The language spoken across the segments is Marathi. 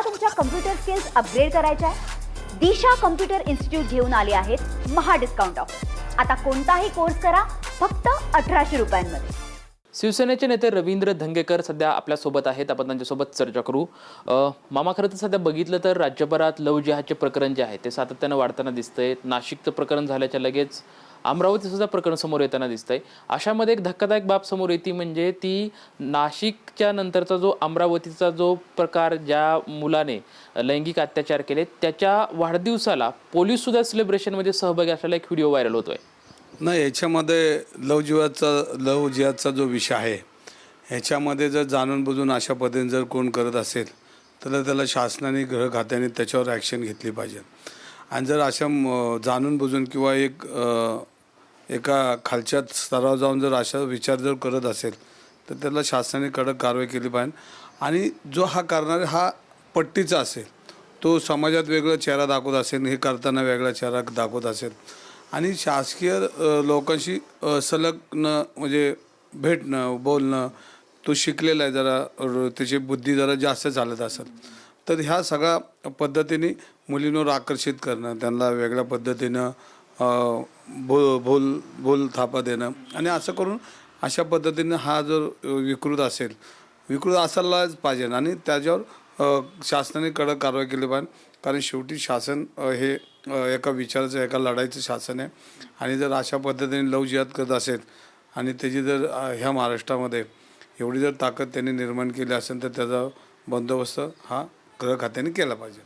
तुमच्या कम्प्युटर स्किल्स अपग्रेड करायच्या आहे? दिशा कम्प्युटर इन्स्टिट्यूट घेऊन आले आहेत महा डिस्काउंट ऑफर. आता कोणताही कोर्स करा फक्त 1800 रुपयांमध्ये. शिवसेनेचे नेते रवींद्र धंगेकर सध्या आपल्यासोबत आहेत. आपण त्यांच्यासोबत चर्चा करू. मामा, खरं तर सध्या बघितलं तर राज्यभरात लव जिहादचे प्रकरण जे आहे ते सातत्यानं वाढताना दिसतंय. नाशिकचं प्रकरण झाल्याच्या लगेच अमरावतीसुद्धा प्रकरण समोर येताना दिसतंय. अशामध्ये एक धक्कादायक बाब समोर येते, म्हणजे ती नाशिकच्या नंतरचा जो अमरावतीचा जो प्रकार, ज्या मुलाने लैंगिक अत्याचार केले त्याच्या वाढदिवसाला पोलीससुद्धा सेलिब्रेशनमध्ये सहभागी असलेला एक व्हिडिओ व्हायरल होतोय. नाही, याच्यामध्ये लव जिहादचा जो विषय आहे ह्याच्यामध्ये जर जाणून बुजून अशा पद्धतीने जर कोण करत असेल तर त्याला शासनाने गृह खात्याने त्याच्यावर ॲक्शन घेतली पाहिजे. आणि जर अशा जाणून बुजून किंवा एका खालच्या स्तरावर जाऊन जर अशा विचार जर करत असेल तर त्याला शासनाने कडक कारवाई केली पाहिजे. आणि जो हा करणारा हा पट्टीचा असेल, तो समाजात वेगळा चेहरा दाखवत असेल, हे करताना वेगळा चेहरा दाखवत असेल आणि शासकीय लोकांशी संलग्न म्हणजे भेटणं बोलणं, तो शिकलेला आहे, जरा त्याची बुद्धी जरा जास्त चालत असेल तर ह्या सगळ्या पद्धतीने मुलींवर आकर्षित करणं, त्यांना वेगळ्या पद्धतीनं बोल थापा देणं आणि असं करून अशा पद्धतीनं हा जर विकृत असायलाच पाहिजे आणि त्याच्यावर शासनाने कडक कारवाई केली पाहिजे. कारण शेवटी शासन हे एका विचाराचं, एका लढाईचं शासन आहे. आणि जर अशा पद्धतीने लव जिहाद करत असेल आणि त्याची जर ह्या महाराष्ट्रामध्ये एवढी जर ताकद त्यांनी निर्माण केली असेल तर त्याचा बंदोबस्त हा गृह खात्याने केला पाहिजे.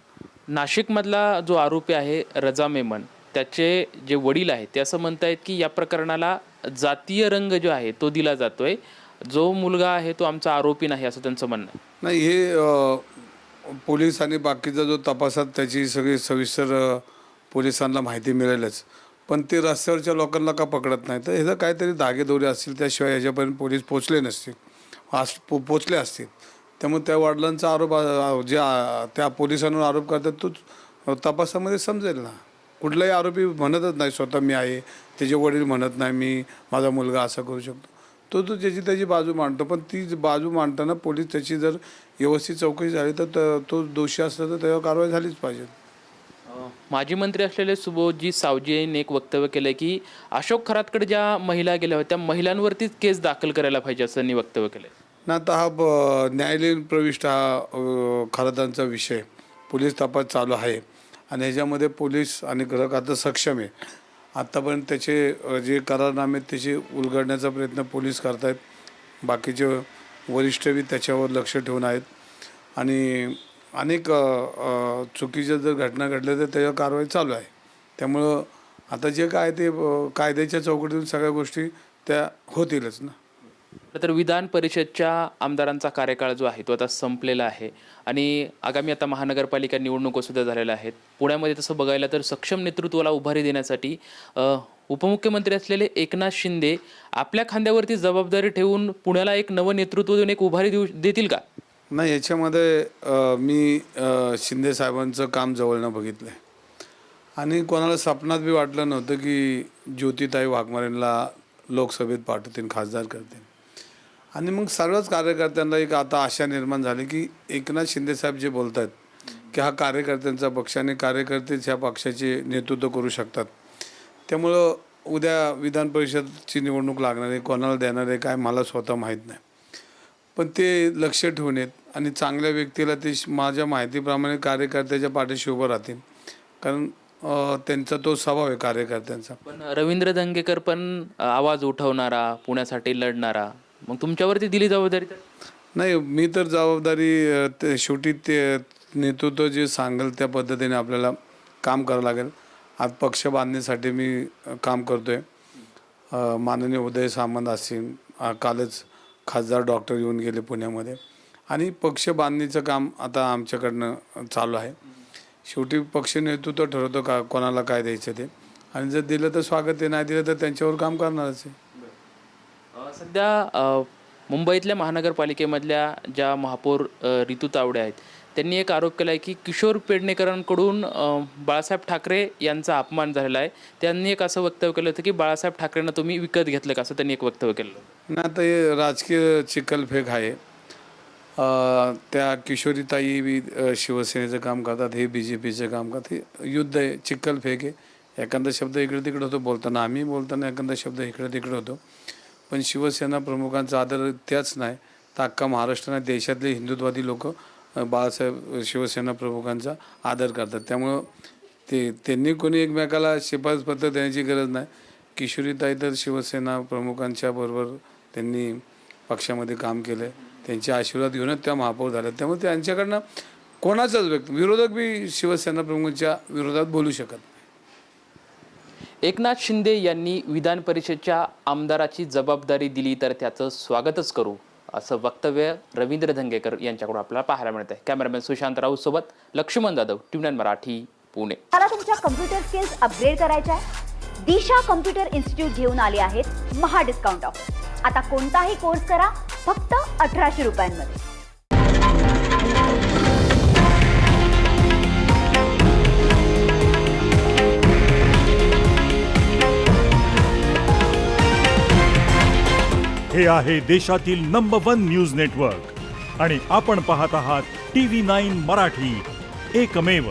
नाशिकमधला जो आरोपी आहे रजा मेमन, त्याचे जे वडील आहेत ते असं म्हणतायत की या प्रकरणाला जातीय रंग जो आहे तो दिला जातोय. जो मुलगा आहे तो आमचा आरोपी नाही असं त्यांचं म्हणणं आहे. नाही, हे पोलीस आणि बाकीचा जो तपासात त्याची सगळी सविस्तर पोलिसांना माहिती मिळेलच. पण ते रस्त्यावरच्या लोकांना का पकडत नाही तर ह्याचं काहीतरी धागेदोरे असतील, त्याशिवाय ह्याच्यापर्यंत पोलीस पोचले नसतील, पोचले असतील. त्यामुळे त्या वडिलांचा आरोप जे त्या पोलिसांवर आरोप करतात तो तपासामध्ये समजेल ना. कुठलाही आरोपी म्हणतच नाही स्वतः मी आहे, त्याचे वडील म्हणत नाही मी माझा मुलगा असं करू शकतो. तो त्याची बाजू मांडतो. पण ती बाजू मांडताना पोलीस त्याची जर व्यवस्थित चौकशी झाली तर तो दोषी असला तर त्यावर कारवाई झालीच पाहिजे. माजी मंत्री असलेले सुबोधजी सावजी यांनी एक वक्तव्य केलं की अशोक खरातकडे ज्या महिला गेल्या होत्या त्या महिलांवरतीच केस दाखल करायला पाहिजे असं त्यांनी वक्तव्य केलं. ना आता हा न्यायालयीन प्रविष्ट हा खरातांचा विषय पोलीस तपास चालू आहे आणि ह्याच्यामध्ये पोलीस आणि गृह खातं सक्षम आहे. आत्तापर्यंत त्याचे जे करारनामे त्याचे उलगडण्याचा प्रयत्न पोलीस करत आहेत. बाकीचे वरिष्ठही त्याच्यावर लक्ष ठेवून आहेत आणि अनेक चुकीच्या जर घटना घडल्या तर त्याच्यावर कारवाई चालू आहे. त्यामुळं आता जे काय ते कायद्याच्या चौकटीतून सगळ्या गोष्टी त्या होतीलच ना. तर विधान परिषदच्या आमदारांचा कार्यकाळ जो आहे तो आता संपलेला आहे आणि आगामी आता महानगरपालिका निवडणुका सुद्धा झालेल्या आहेत. पुण्यामध्ये तसं बघायला तर सक्षम नेतृत्वाला उभारी देण्यासाठी उपमुख्यमंत्री असलेले एकनाथ शिंदे आपल्या खांद्यावरती जबाबदारी ठेवून पुण्याला एक नवं नेतृत्व देऊन एक उभारी देतील का? नाही, याच्यामध्ये मी शिंदे साहेबांचं काम जवळनं बघितलं आहे आणि कोणाला स्वप्नात बी वाटलं नव्हतं की ज्योतिताई वाघमारेंना लोकसभेत पाठवतील, खासदार करतील. आणि मग सर्वच कार्यकर्त्यांना एक आता आशा निर्माण झाली की एकनाथ शिंदे साहेब जे बोलत आहेत की हा कार्यकर्त्यांचा पक्ष आणि कार्यकर्तेच ह्या पक्षाचे नेतृत्व करू शकतात. त्यामुळं उद्या विधान परिषदची निवडणूक लागणार आहे, कोणाला देणार आहे काय मला स्वतः माहीत नाही. पण ते लक्ष ठेवून येत आणि चांगल्या व्यक्तीला ते माझ्या माहितीप्रमाणे कार्यकर्त्याच्या पाठीशी उभं राहतील. कारण त्यांचा तो स्वभाव आहे कार्यकर्त्यांचा. पण रवींद्र धंगेकर पण आवाज उठवणारा, पुण्यासाठी लढणारा, मग तुमच्यावरती दिली जबाबदारी? तर नाही, मी तर जबाबदारी शेवटी ते नेतृत्व जे सांगेल त्या पद्धतीने आपल्याला काम करावं लागेल. आज पक्ष बांधण्यासाठी मी काम करतो आहे. माननीय उदय सामंत असतील, कालच खासदार डॉक्टर येऊन गेले पुण्यामध्ये आणि पक्ष बांधणीचं काम आता आमच्याकडनं चालू आहे. शेवटी पक्ष नेतृत्व ठरवतो का कोणाला काय द्यायचं ते, आणि जर दिलं तर स्वागत आहे, नाही दिलं तर त्यांच्यावर काम करणारच आहे. सध्या मुंबईतल्या महानगरपालिकेमधल्या ज्या महापौर रितू तावडे आहेत त्यांनी एक आरोप केला आहे की किशोर पेडणेकरांकडून बाळासाहेब ठाकरे यांचा अपमान झालेला आहे. त्यांनी एक असं वक्तव्य केलं होतं की बाळासाहेब ठाकरेंना तुम्ही विकत घेतलं का, असं त्यांनी एक वक्तव्य केलं. नाही, आता हे राजकीय चिखलफेक आहे. त्या किशोरीताई बी शिवसेनेचं काम करतात, हे बी जे पीचं काम करतात. हे युद्ध आहे, चिखलफेक आहे. एखादा शब्द इकडे तिकडे होतो बोलताना, आम्ही बोलताना एखादा शब्द इकडे तिकडे होतो. पण शिवसेना प्रमुखांचा आदर त्याच नाही तर अख्खा महाराष्ट्राने देशातले हिंदुत्ववादी लोक बाळासाहेब शिवसेना प्रमुखांचा आदर करतात. त्यामुळं त्यांनी कोणी एकमेकाला शिफारस पत्र देण्याची गरज नाही. किशोरीताई तर शिवसेना प्रमुखांच्या बरोबर त्यांनी पक्षामध्ये काम केलं, त्यांचे आशीर्वाद घेऊनच त्या महापौर झाल्या. त्यामुळे त्यांच्याकडनं कोणाचाच विरोधक बी शिवसेना प्रमुखांच्या विरोधात बोलू शकत नाही. एकनाथ शिंदे यांनी विधान परिषदेच्या आमदाराची जबाबदारी दिली तर त्याचं स्वागतच करू, असं वक्तव्य रवींद्र धंगेकर यांच्याकडून आपल्याला पाहायला मिळत आहे. कॅमेरामॅन सुशांत राऊत सोबत लक्ष्मण जाधव, TVNine मराठी, पुणे. मला तुमच्या कम्प्युटर स्किल्स अपग्रेड करायच्या आहे? दिशा कम्प्युटर इन्स्टिट्यूट घेऊन आले आहेत महा डिस्काउंट ऑफर. आता कोणताही कोर्स करा फक्त 1800 रुपयांमध्ये. हे आहे देशातील नंबर 1 न्यूज नेटवर्क आणि आपण पाहत आहात TV9 मराठी, एकमेव.